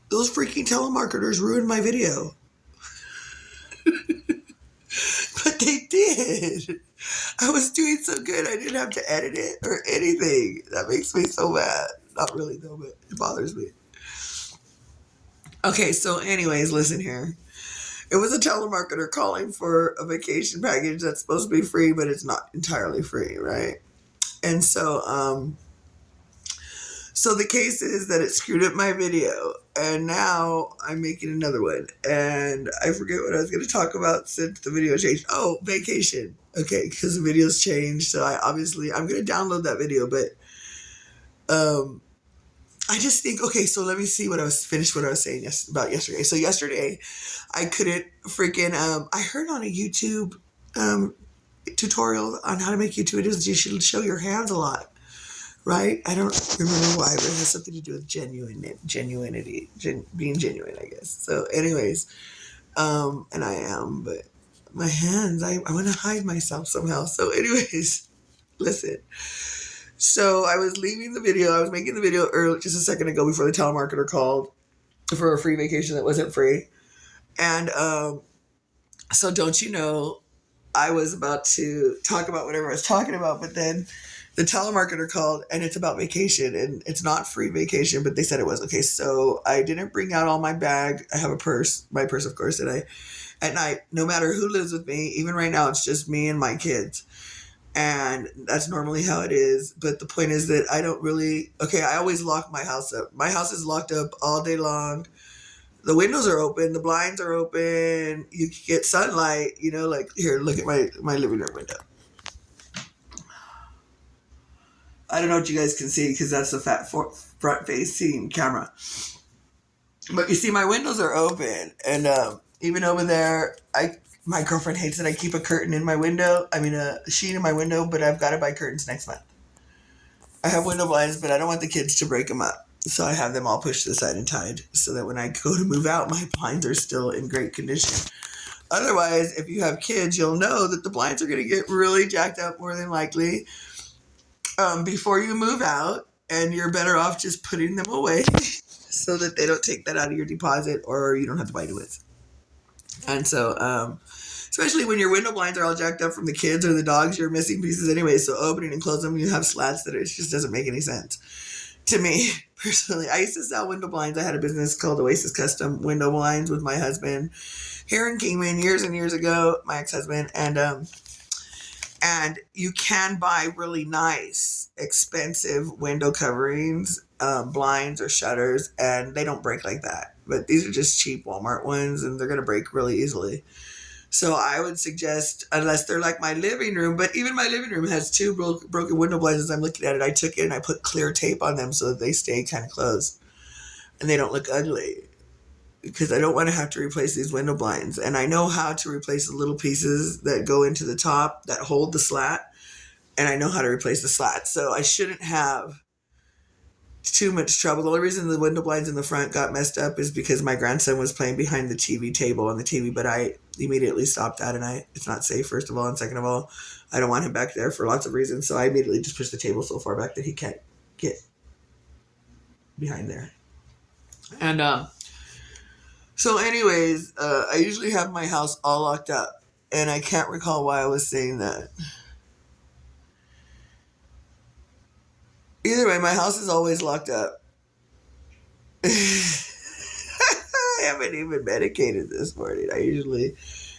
Those freaking telemarketers ruined my video. But they did. I was doing so good, I didn't have to edit it or anything. That makes me so mad. Not really, though, but it bothers me. Okay, so, anyways, listen here. It was a telemarketer calling for a vacation package that's supposed to be free, but it's not entirely free, right? And so the case is that it screwed up my video, and now I'm making another one, and I forget what I was going to talk about since the video changed. Oh, vacation. Okay, because the video's changed, so I'm going to download that video, but um, I just think, okay, so let me see what I was saying about yesterday. So yesterday, I couldn't freaking, I heard on a YouTube um, tutorial on how to make YouTube videos, you should show your hands a lot. Right? I don't remember why, but it has something to do with being genuine, I guess. So, anyways, and I am, but my hands, I want to hide myself somehow. So, anyways, listen. So, I was leaving the video, I was making the video early, just a second ago before the telemarketer called for a free vacation that wasn't free. And so, don't you know, I was about to talk about whatever I was talking about, but then the telemarketer called and it's about vacation and it's not free vacation, but they said it was. Okay, so I didn't bring out all my bag. I have a purse, my purse, of course, and at night, no matter who lives with me, even right now, it's just me and my kids. And that's normally how it is. But the point is that I don't really, okay, I always lock my house up. My house is locked up all day long. The windows are open, the blinds are open. You can get sunlight, like here, look at my living room window. I don't know what you guys can see because that's the front facing camera. But you see, my windows are open, and even over there, my girlfriend hates that I keep a curtain in my window. I mean, a sheet in my window, but I've got to buy curtains next month. I have window blinds, but I don't want the kids to break them up, so I have them all pushed to the side and tied, so that when I go to move out, my blinds are still in great condition. Otherwise, if you have kids, you'll know that the blinds are going to get really jacked up more than likely before you move out, and you're better off just putting them away so that they don't take that out of your deposit or you don't have to buy new ones. And so, especially when your window blinds are all jacked up from the kids or the dogs, you're missing pieces anyway. So opening and closing them, you have slats that it just doesn't make any sense to me personally. I used to sell window blinds. I had a business called Oasis Custom Window Blinds with my husband here in Kingman years and years ago, my ex-husband, and you can buy really nice, expensive window coverings, blinds or shutters, and they don't break like that. But these are just cheap Walmart ones, and they're going to break really easily. So I would suggest, unless they're like my living room, but even my living room has two broken window blinds as I'm looking at it. I took it and I put clear tape on them so that they stay kind of closed and they don't look ugly. Because I don't want to have to replace these window blinds. And I know how to replace the little pieces that go into the top that hold the slat. And I know how to replace the slat. So I shouldn't have too much trouble. The only reason the window blinds in the front got messed up is because my grandson was playing behind the TV table on the TV. But I immediately stopped that. And it's not safe, first of all. And second of all, I don't want him back there for lots of reasons. So I immediately just pushed the table so far back that he can't get behind there. And, so anyways, I usually have my house all locked up, and I can't recall why I was saying that. Either way, my house is always locked up. I haven't even medicated this morning.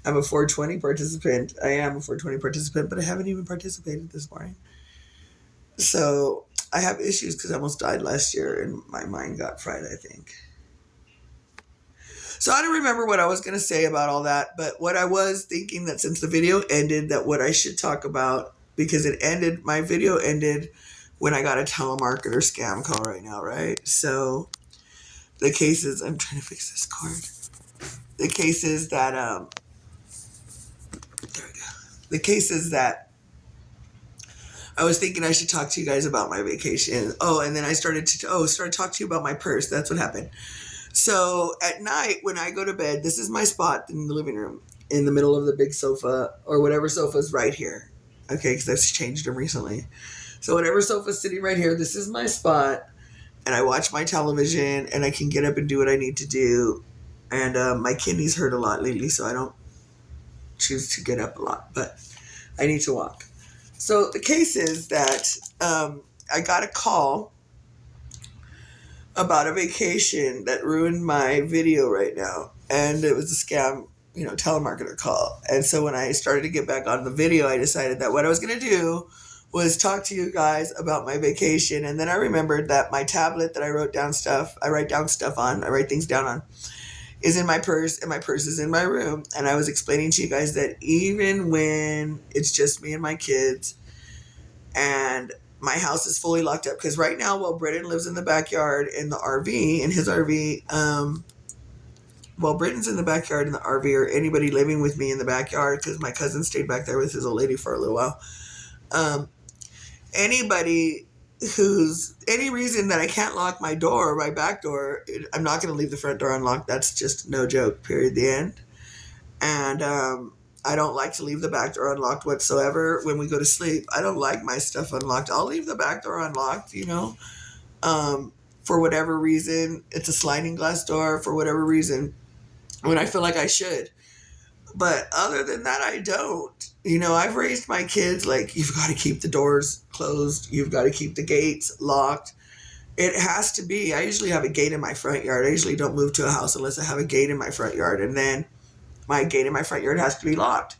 I'm a 420 participant. I am a 420 participant, but I haven't even participated this morning. So I have issues because I almost died last year, and my mind got fried, I think. So I don't remember what I was going to say about all that, but what I was thinking that since the video ended, that what I should talk about, because my video ended when I got a telemarketer scam call right now, right? So the cases, I'm trying to fix this cord. The cases that, there we go. The cases that I was thinking I should talk to you guys about my vacation. Oh, and then I started to talk to you about my purse. That's what happened. So at night when I go to bed, this is my spot in the living room, in the middle of the big sofa or whatever sofa's right here. Okay, because I've changed them recently. So whatever sofa's sitting right here, this is my spot. and I watch my television, and I can get up and do what I need to do. And my kidneys hurt a lot lately, so I don't choose to get up a lot, but I need to walk. So the case is that I got a call about a vacation that ruined my video right now. And it was a scam, telemarketer call. And so when I started to get back on the video, I decided that what I was going to do was talk to you guys about my vacation. And then I remembered that my tablet that I write down stuff on, I write things down on, is in my purse, and my purse is in my room. And I was explaining to you guys that even when it's just me and my kids, and my house is fully locked up, because right now, while Brennan lives in the backyard in the RV, in his RV, while Brendan's in the backyard in the RV, or anybody living with me in the backyard, because my cousin stayed back there with his old lady for a little while, anybody any reason that I can't lock my door, my back door, I'm not going to leave the front door unlocked. That's just no joke, period, the end. And I don't like to leave the back door unlocked whatsoever when we go to sleep. I don't like my stuff unlocked. I'll leave the back door unlocked, for whatever reason. It's a sliding glass door for whatever reason, when I feel like I should. But other than that, I don't. I've raised my kids like, you've got to keep the doors closed. You've got to keep the gates locked. It has to be. I usually have a gate in my front yard. I usually don't move to a house unless I have a gate in my front yard. And then my gate in my front yard has to be locked.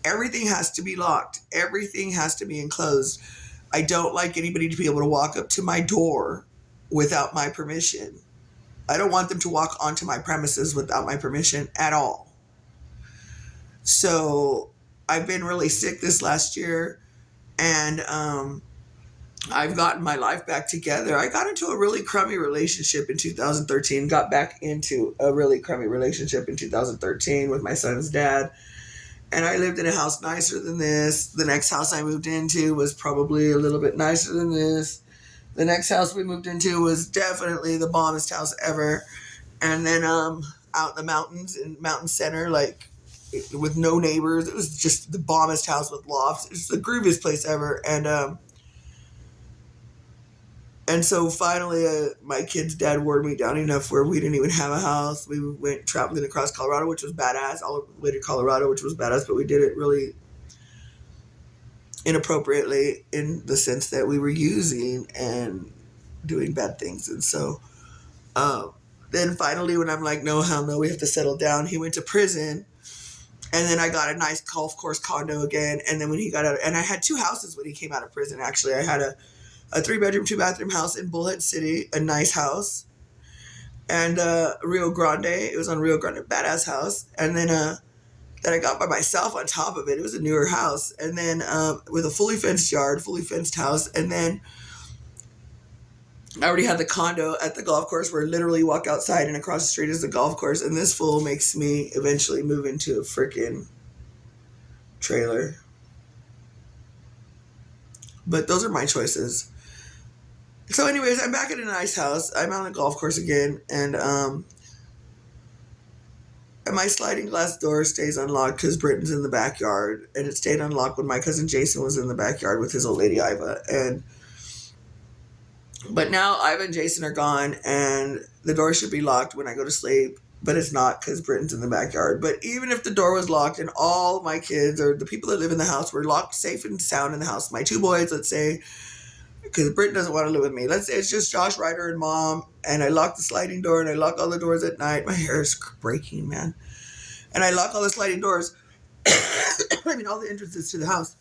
Everything has to be locked. Everything has to be enclosed. I don't like anybody to be able to walk up to my door without my permission. I don't want them to walk onto my premises without my permission at all. So I've been really sick this last year, and I've gotten my life back together. I got into a really crummy relationship in 2013, got back into a really crummy relationship in 2013 with my son's dad. And I lived in a house nicer than this. The next house I moved into was probably a little bit nicer than this. The next house we moved into was definitely the bombest house ever. And then out in the mountains, in Mountain Center, like with no neighbors. It was just the bombest house with lofts. It's the grooviest place ever. And so finally, my kid's dad wore me down enough where we didn't even have a house. We went traveling across Colorado, which was badass, all the way to Colorado, which was badass, but we did it really inappropriately in the sense that we were using and doing bad things. And so then finally, when I'm like, no, hell no, we have to settle down, he went to prison. And then I got a nice golf course condo again. And then when he got out, and I had two houses when he came out of prison, actually. I had a 3-bedroom, 2-bathroom house in Bullhead City, a nice house. And Rio Grande, it was on Rio Grande, badass house. And then that I got by myself on top of it. It was a newer house. And then with a fully fenced yard, fully fenced house. And then I already had the condo at the golf course where literally you walk outside and across the street is the golf course. And this fool makes me eventually move into a freaking trailer. But those are my choices. So anyways, I'm back at a nice house. I'm on a golf course again, and my sliding glass door stays unlocked because Britton's in the backyard, and it stayed unlocked when my cousin Jason was in the backyard with his old lady Iva. But now Iva and Jason are gone, and the door should be locked when I go to sleep, but it's not because Britton's in the backyard. But even if the door was locked and all my kids or the people that live in the house were locked safe and sound in the house, my 2 boys, let's say, because Britton doesn't want to live with me. Let's say it's just Josh Ryder and Mom, and I lock the sliding door, and I lock all the doors at night. My hair is breaking, man. And I lock all the sliding doors. I mean, all the entrances to the house.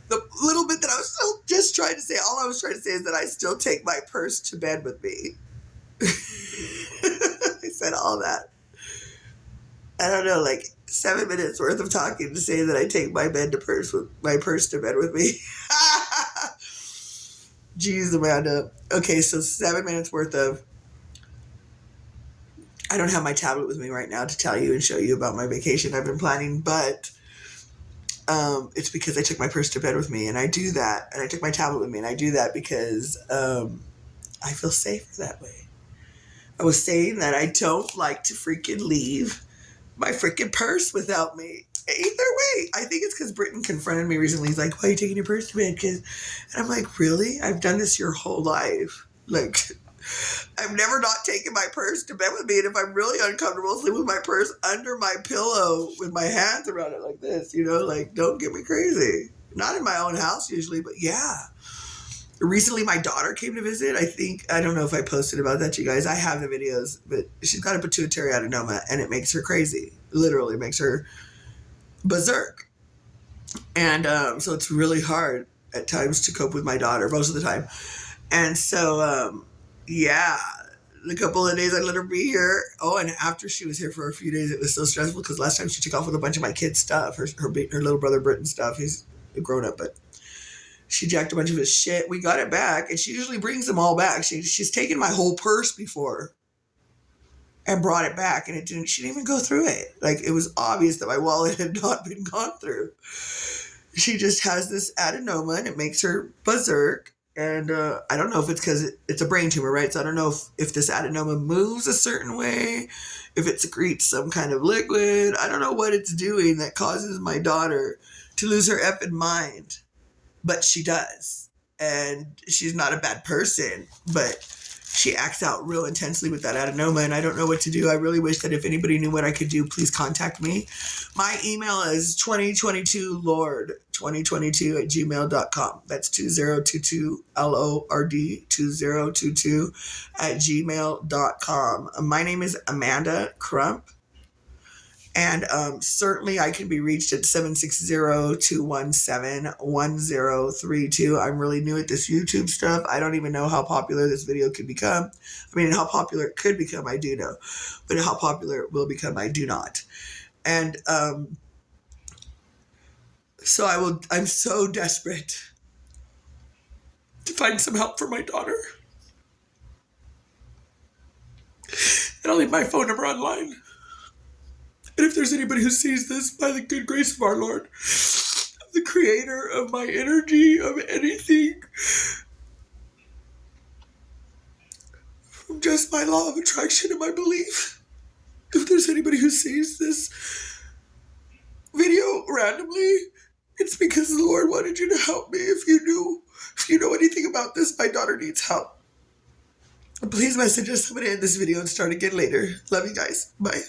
The little bit that I was still just trying to say, all I was trying to say is that I still take my purse to bed with me. I said all that. I don't know, like 7 minutes worth of talking to say that I take my purse to bed with me. Jeez, Amanda. Okay, so 7 minutes worth of... I don't have my tablet with me right now to tell you and show you about my vacation I've been planning, but it's because I took my purse to bed with me, and I do that, and I took my tablet with me, and I do that because I feel safer that way. I was saying that I don't like to freaking leave my freaking purse without me. Either way, I think it's because Britton confronted me recently. He's like, why are you taking your purse to bed? And I'm like, really? I've done this your whole life. Like, I'm never not taking my purse to bed with me. And if I'm really uncomfortable, sleep with my purse under my pillow with my hands around it like this, like, don't get me crazy. Not in my own house usually, but yeah. Recently, my daughter came to visit. I don't know if I posted about that, you guys. I have the videos, but she's got a pituitary adenoma and it makes her crazy. Literally, makes her berserk. And so it's really hard at times to cope with my daughter, most of the time. And so, yeah, the couple of days I let her be here. Oh, and after she was here for a few days, it was so stressful because last time she took off with a bunch of my kids' stuff, her little brother Britton's stuff. He's a grown up, but she jacked a bunch of his shit. We got it back, and she usually brings them all back. She's taken my whole purse before and brought it back, and she didn't even go through it. Like, it was obvious that my wallet had not been gone through. She just has this adenoma, and it makes her berserk. And I don't know if it's because it's a brain tumor, right? So I don't know if this adenoma moves a certain way, if it secretes some kind of liquid. I don't know what it's doing that causes my daughter to lose her effing mind. But she does. And she's not a bad person, but she acts out real intensely with that adenoma, and I don't know what to do. I really wish that if anybody knew what I could do, please contact me. My email is 2022lord2022@gmail.com. That's 2022 LORD 2022@gmail.com. My name is Amanda Crump. And certainly I can be reached at 760-217-1032. I'm really new at this YouTube stuff. I don't even know how popular this video could become. I mean, how popular it could become, I do know. But how popular it will become, I do not. And so I'm so desperate to find some help for my daughter. And I'll leave my phone number online. And if there's anybody who sees this, by the good grace of our Lord, the creator of my energy, of anything, from just my law of attraction and my belief, if there's anybody who sees this video randomly, it's because the Lord wanted you to help me. If you know anything about this, my daughter needs help. Please message us. I'm going to end this video and start again later. Love you guys. Bye.